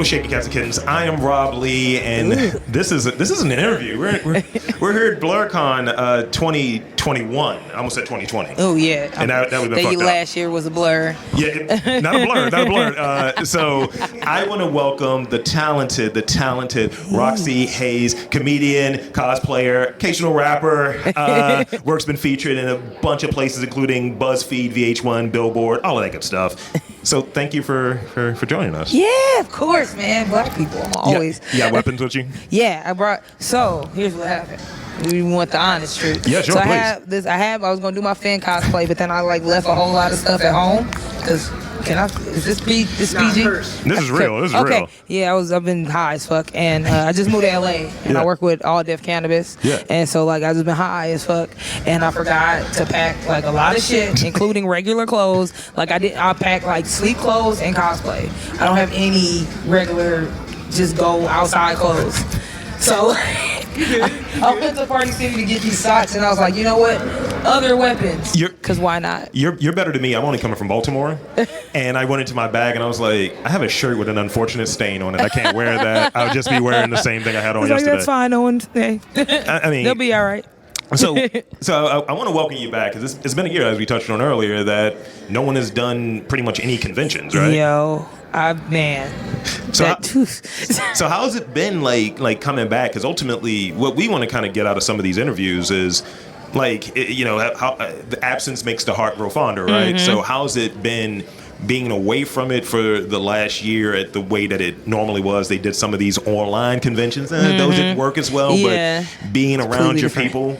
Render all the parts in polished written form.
with Shaky Cats and Kittens. I am Rob Lee, and this is an interview. We're here at BlurCon 2021. I almost said 2020. Oh yeah, and that would have been fucked up. Last year was a blur. Yeah, not a blur. So I want to welcome the talented Roxxy Haze, comedian, cosplayer, occasional rapper. Work's been featured in a bunch of places, including BuzzFeed, VH1, Billboard, all of that good stuff. So thank you for joining us. Yeah, of course, man. Black people, always. You got weapons with you? Yeah, I brought. So here's what happened. We want the honest truth. Yeah, sure, so please. I was gonna do my fan cosplay, but then I left a whole lot of stuff at home. Cause is this PG? This is real. This is real. Yeah, I've been high as fuck, and I just moved to LA, and I work with All Def Cannabis. Yeah. And so I just been high as fuck, and I forgot to pack a lot of shit, including regular clothes. I packed sleep clothes and cosplay. I don't have any regular, just go outside clothes. So I went to Party City to get these socks, and I was like, you know what? Other weapons. Because why not? You're better than me. I'm only coming from Baltimore. And I went into my bag, and I was like, I have a shirt with an unfortunate stain on it. I can't wear that. I would just be wearing the same thing I had on yesterday. That's fine. No one. Hey. I mean, they'll be all right. So I want to welcome you back, because it's been a year, as we touched on earlier, that no one has done pretty much any conventions, right? Yo, man. So how's it been like coming back? Because ultimately, what we want to kind of get out of some of these interviews is how the absence makes the heart grow fonder, right? Mm-hmm. So how's it been being away from it for the last year at the way that it normally was? They did some of these online conventions, and those didn't work as well. Yeah. But being around your people,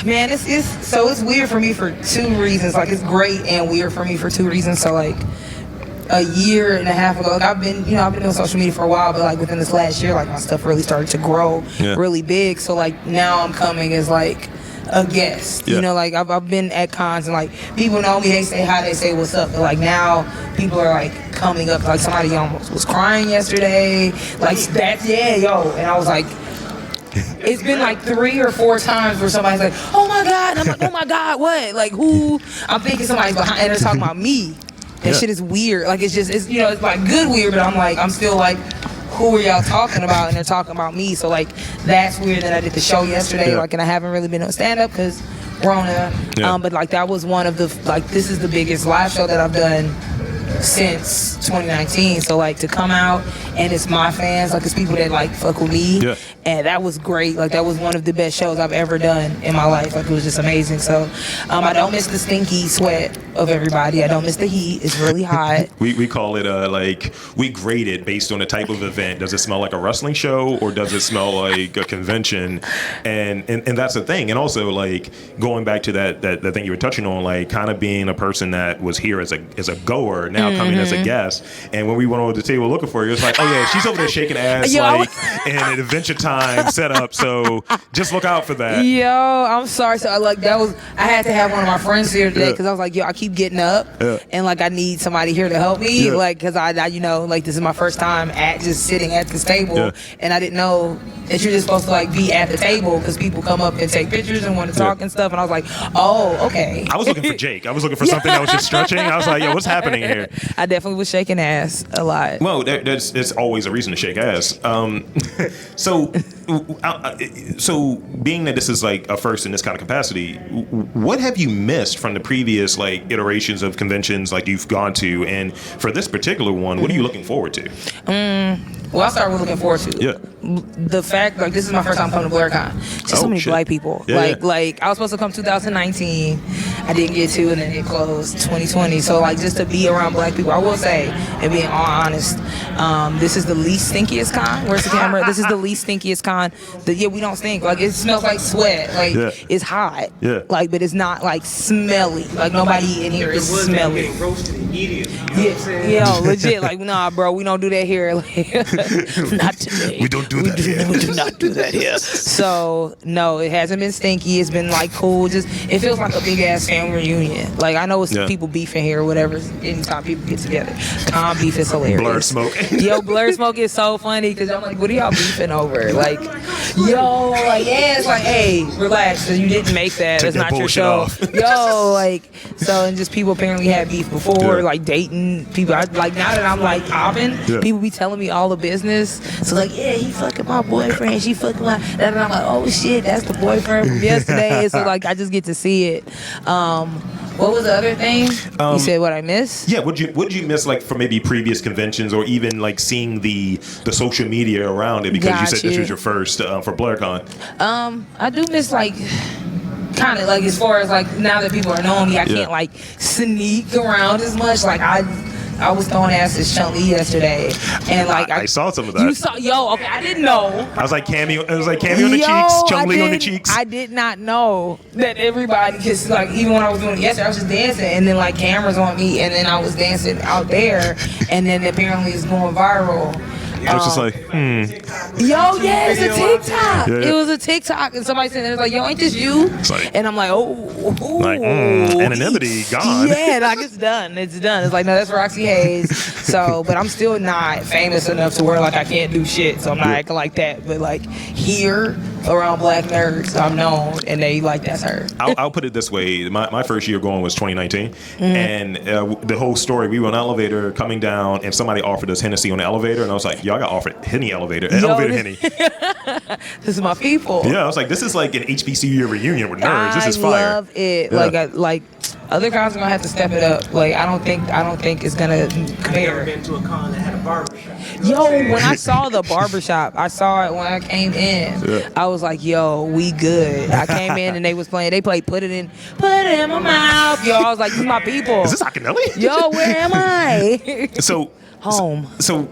man, it's weird for me for two reasons. It's great and weird for me for two reasons. So a year and a half ago, I've been doing social media for a while, but within this last year, my stuff really started to grow really big. So now I'm coming as a guest. Yeah. I've been at cons, and people know me, they say hi, they say what's up, but now people are coming up, somebody almost was crying yesterday, that's yo, and I was like, it's been 3 or 4 times where somebody's like, oh my god, and I'm like, oh my god, what, who? I'm thinking somebody's behind, and they're talking about me. That shit is weird. It's good weird, but I'm still who are y'all talking about? And they're talking about me. So that's weird that I did the show yesterday. And I haven't really been on stand up because Rona. Yeah. But that was one of the this is the biggest live show that I've done since 2019. So to come out, and it's my fans, it's people that fuck with me. Yeah. And that was great. That was one of the best shows I've ever done in my life. It was just amazing. So I don't miss the stinky sweat of everybody. I don't miss the heat. It's really hot. we call it we grade it based on the type of event. Does it smell like a wrestling show, or does it smell like a convention? And that's the thing. And also going back to that thing you were touching on, kind of being a person that was here as a goer, now coming as a guest. And when we went over the table looking for you, it's oh yeah, she's over there shaking ass in an Adventure Time setup. So just look out for that. Yo, I'm sorry. So I had to have one of my friends here today, because I was I keep getting up, and I need somebody here to help me, because I this is my first time just sitting at this table, and I didn't know that you're just supposed to be at the table, because people come up and take pictures and want to talk and stuff, and I was like, oh, okay. I was looking for Jake. I was looking for something that was just stretching. I was like, yo, what's happening here? I definitely was shaking ass a lot. Well, there's always a reason to shake ass. So being that this is a first in this kind of capacity, what have you missed from the previous iterations of conventions you've gone to, and for this particular one, what are you looking forward to? Well, I'll start with looking forward to the fact this is my first time coming to BlurCon. Just so many black people. I was supposed to come 2019, I didn't get to, and then it closed 2020. So just to be around black people, I will say, and being all honest, this is the least stinkiest con. Where's the camera? This is the least stinkiest con. We don't stink. It smells like sweat. It's hot. Yeah. But it's not smelly. Nobody in here is smelly. Yeah, legit. Nah, bro, we don't do that here. Not today. We don't do that here. We do not do that here. So no, it hasn't been stinky. It's been cool. Just it feels like a big ass family reunion. Like, I know it's Yeah. people beefing here or whatever. Anytime people get together, calm beef is hilarious. Blur smoke. Yo, blur smoke is so funny because I'm like, what are y'all beefing over? Like, yo, like, yeah, it's like, hey, relax, 'cause you didn't make that. Take It's that not your bullshit show. off. Yo, like, so, and just people apparently had beef before, Yeah. like dating people. Like, now that I'm like popping, Yeah. people be telling me all the business. So like, yeah, he fucking my boyfriend, she fucking my. And I'm like, oh shit, that's the boyfriend from yesterday. And so like, I just get to see it. What was the other thing? You said what I missed? Yeah, would you miss like from maybe previous conventions or even like seeing the social media around it because you said this was your first for BlurCon? I do miss like kind of like as far as like now that people are knowing me, I can't like sneak around as much. Like I was throwing ass as Chun-Li yesterday, and like I saw some of that. You saw, yo, okay, I didn't know. I was like cameo. It was like cameo on the cheeks, Chun-Li on the cheeks. I did not know that everybody, because like even when I was doing it yesterday, I was just dancing, and then like cameras on me, and then I was dancing out there, and then apparently it's going viral. I was just like, Yo, yeah, it's a TikTok. Yeah. It was a TikTok, and somebody said, "It's like, yo, ain't this you?" like- And I'm like, oh, like anonymity gone. Yeah, like it's done. It's done. It's like, no, that's Roxxy Haze. So, but I'm still not famous enough to where like I can't do shit. So I'm not acting like that. But like here around black nerds, I'm known, and they like that's her. I'll put it this way: my first year going was 2019, and the whole story. We were on an elevator coming down, and somebody offered us Hennessy on the elevator, and I was like, "Yo, I got offered Henny elevator, elevator Henny." This is my people. Yeah, I was like, "This is like an HBCU reunion with nerds. This is fire." I love it. Yeah. Like other cons are gonna have to step it up. Like I don't think it's gonna compare. I've never been to a con that had a barbershop. Yo, when I saw the barbershop, I saw it when I came in. Yeah. I was like, yo, we good. I came in and they played Put It In My Mouth. Yo, I was like, these my people. Is this Akinelli? Yo, where am I? So Home. So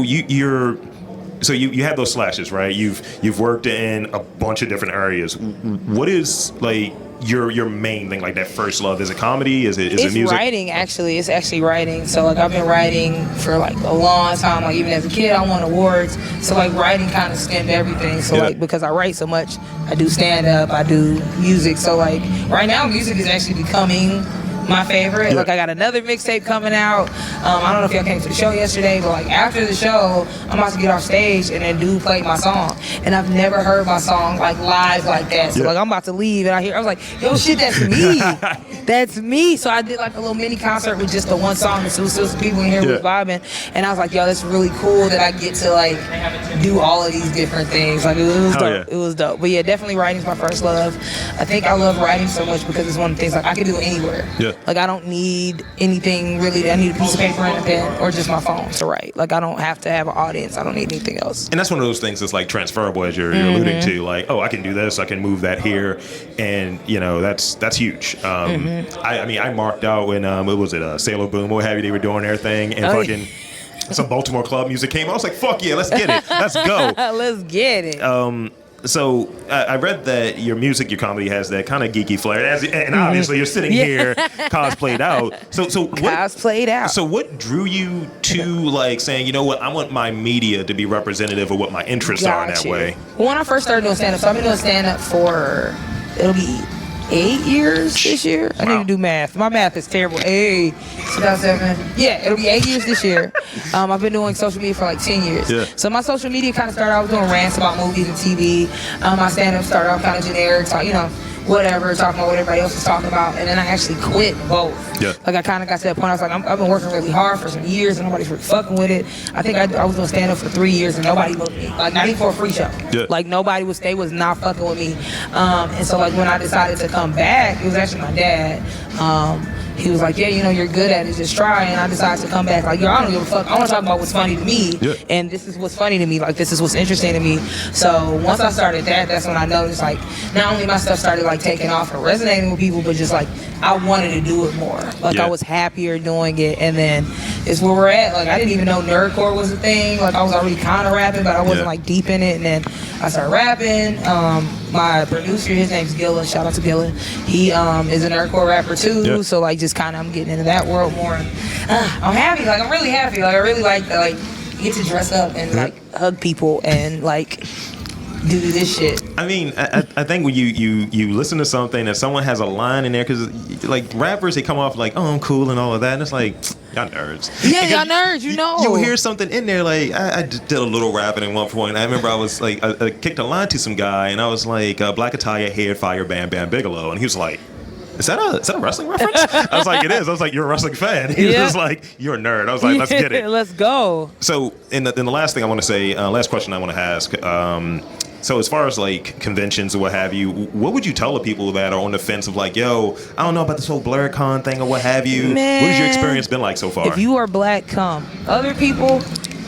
you have those slashes, right? You've worked in a bunch of different areas. What is like your main thing, like that first love? Is it comedy? Is it It's music? writing, actually. It's actually writing. So like I've been writing for like a long time. Like even as a kid, I won awards. So like writing kind of stemmed everything. So like because I write so much, I do stand up, I do music. So like right now, music is actually becoming my favorite. Yeah. Like I got another mixtape coming out. I don't know if y'all came to the show yesterday, but like after the show, I'm about to get off stage and then dude played my song. And I've never heard my song like live like that. So like I'm about to leave and I was like, yo shit, that's me. That's me. So I did like a little mini concert with just the one song and so some people in here was vibing. And I was like, yo, that's really cool that I get to like do all of these different things. Like it was dope. It was dope. But yeah, definitely writing's my first love. I think I love writing so much because it's one of the things like I can do it anywhere. Yeah. Like I don't need anything really. I need a piece of paper and a pen or just my phone to write. Like I don't have to have an audience. I don't need anything else. And that's one of those things that's like transferable, as you're alluding to. Like, oh, I can do this. I can move that here, and you know that's huge. I mean, I marked out when what was it, Sailor Boom, what have you? They were doing their thing, and fucking some Baltimore club music came. I was like, fuck yeah, let's get it, let's go. Let's get it. So I read that your music, your comedy has that kind of geeky flair, and obviously you're sitting here cosplayed out. So what, cosplayed out. So what drew you to like saying, you know what, I want my media to be representative of what my interests are in that way? Well, when I first started doing stand up, so I've been doing stand up for it'll be 8 years this year. I need to do math. My math is terrible. 2007. Yeah, it'll be 8 years this year. I've been doing social media for like 10 years. Yeah. So my social media kind of started, I was doing rants about movies and TV. My stand-up started off kind of generic, so, you know, whatever, talking about what everybody else was talking about. And then I actually quit both. Yeah. Like I kind of got to that point, I was like, I've been working really hard for some years and nobody's really fucking with it. I think I was doing stand-up for 3 years and nobody booked me. Like not even for a free show. Yeah. Like they was not fucking with me. And so like when I decided to come back, it was actually my dad. He was like, yeah, you know, you're good at it, just try. And I decided to come back like, yo, I don't give a fuck. I want to talk about what's funny to me. Yeah. And this is what's funny to me. Like, this is what's interesting to me. So once I started that's when I noticed, like, not only my stuff started, like, taking off and resonating with people, but just, like, I wanted to do it more. Like, I was happier doing it. And then it's where we're at. Like, I didn't even know nerdcore was a thing. Like, I was already kind of rapping, but I wasn't, like, deep in it. And then I started rapping. My producer, his name's Gilla. Shout out to Gilla. He is a nerdcore rapper, too. Yeah. So, like, just kind of I'm getting into that world more. I'm happy. Like, I'm really happy. Like, I really like to, like, get to dress up and, like, hug people and, like, do this shit. I mean, I think when you listen to something and someone has a line in there, because like rappers, they come off like, oh, I'm cool and all of that, and it's like, y'all nerds. Yeah, y'all nerds, you know. You hear something in there, like, I just did a little rapping at one point. I remember I was like, I kicked a line to some guy, and I was like, Black Attire, Head, Fire, Bam Bam Bigelow, and he was like, is that a wrestling reference? I was like, it is. I was like, you're a wrestling fan. He was just like, you're a nerd. I was like, let's get it. Let's go. So, in the last thing I want to say, last question I want to ask. So, as far as like conventions or what have you, what would you tell the people that are on the fence of like, yo, I don't know about this whole BlurCon thing or what have you? Man, what has your experience been like so far? If you are black, come. Other people.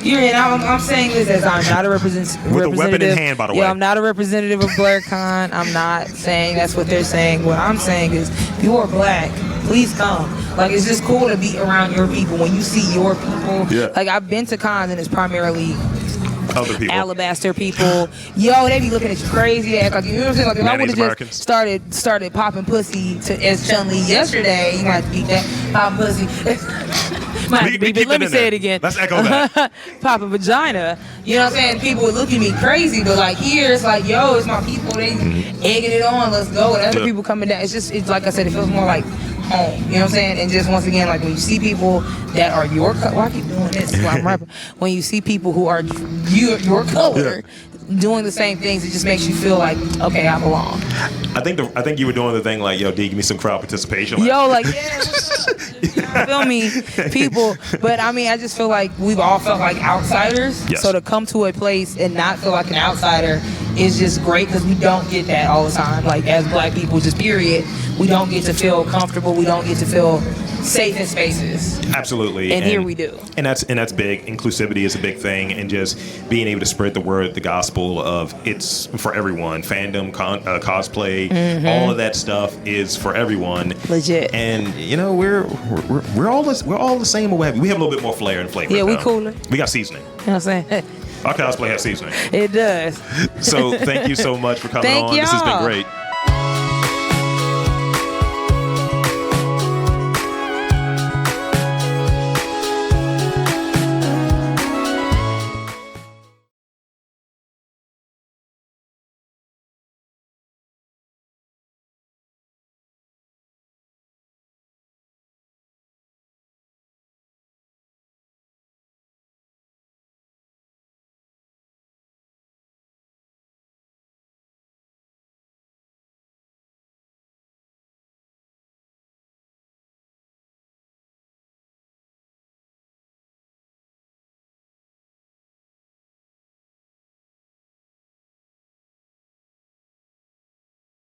I'm saying this as I'm not a representative. With a weapon in hand, by the way. Yeah, I'm not a representative of BlurCon. I'm not saying that's what they're saying. What I'm saying is, if you are black, please come. Like, it's just cool to be around your people. When you see your people, like, I've been to cons and it's primarily other people, alabaster people. Yo, they be looking at you crazy. Like, you know what I'm saying? Like, if I would have just started popping pussy as Chun-Li yesterday, you might have to beat that popping pussy. Let me say it again. Let's echo that. Popping vagina. You know what I'm saying? People would look at me crazy, but like here, it's like, yo, it's my people. They egging it on. Let's go. And other people coming down. It's like I said, it feels more like home. You know what I'm saying? And just once again, like when you see people that are your color, I keep doing this while I'm rapping. When you see people who are your color doing the same things, it just makes you feel like, okay, I belong. I think you were doing the thing like, yo, D, give me some crowd participation. Yo, like, yeah, feel me, people. But I mean, I just feel like we've all felt like outsiders. Yes. So to come to a place and not feel like an outsider is just great, because we don't get that all the time. Like, as black people, just period, we don't get to feel comfortable. We don't get to feel safe in spaces. Absolutely. And here we do. And that's big. Inclusivity is a big thing, and just being able to spread the word, the gospel of it's for everyone. Fandom, cosplay, all of that stuff is for everyone. Legit. And you know, we're all the same. We have a little bit more flair and flavor. Yeah, we cooler. We got seasoning. You know what I'm saying? Our cosplay has seasoning. It does. So thank you so much for coming on. Y'all. This has been great.